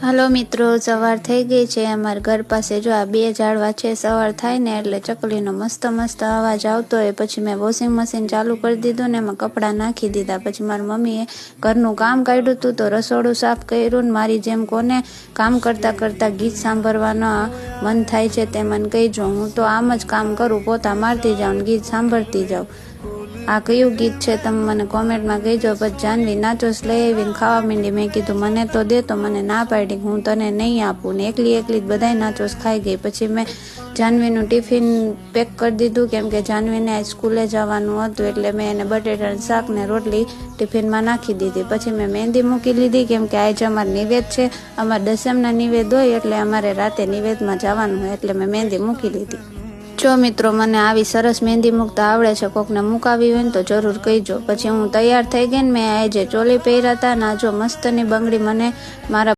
Hello मित्रों, सवार थई गई है। अमर घर पास जो आ बे झाड़वा है, सवार थाय ने एटले चकलीनो मस्त मस्त अवाज आवतो होय। पछी मैं वॉशिंग मशीन चालू कर दीधुं ने एमां कपड़ा नाखी दीधा। पछी मारी मम्मीए घरनुं काम काढ्युं हतुं तो रसोडું साफ कर्युं। मारी जेम कोने काम करता करता गीत सांभळवानो मन थाय छे ते मने कहीजो। हूँ तो आम ज काम करूं, पोता मारती जाऊं, गीत सांभळती जाऊं। आ कयुं गीत छे तमे मने कॉमेंट में कहीजो। पछी जानवी नाचोस लई आवीने खावा માંડી। मैं कीधुं मने तो दे, तो मने ना पाडी हूँ तने नहीं आपूं ने एकली एकली बधाय नाचोस खाई गई। पछी मैं जानवीनुं टिफिन पेक कर दीधुं, केम के जानवीने आज स्कूले जवानुं हतुं एटले मैं एने बटेटानुं शाक ने रोटली टिफिन में नाखी दीधी। पछी मैं मेहंदी मूकी लीधी, केम के आज अमार निवेद छे। अमार दशमना निवेद होय एटले अमारे राते निवेद में जवानुं होय एटले मैं मेहंदी मूकी लीधी। जो मित्रों मने आवी सरस मेहंदी मूकता आवड़े छे, कोकने मूकावी होय तो जरूर कहीजो। पछी हूँ तैयार थई गई। मैं आज चोली पहेर्या हता, जो मस्तनी बंगड़ी मने मारा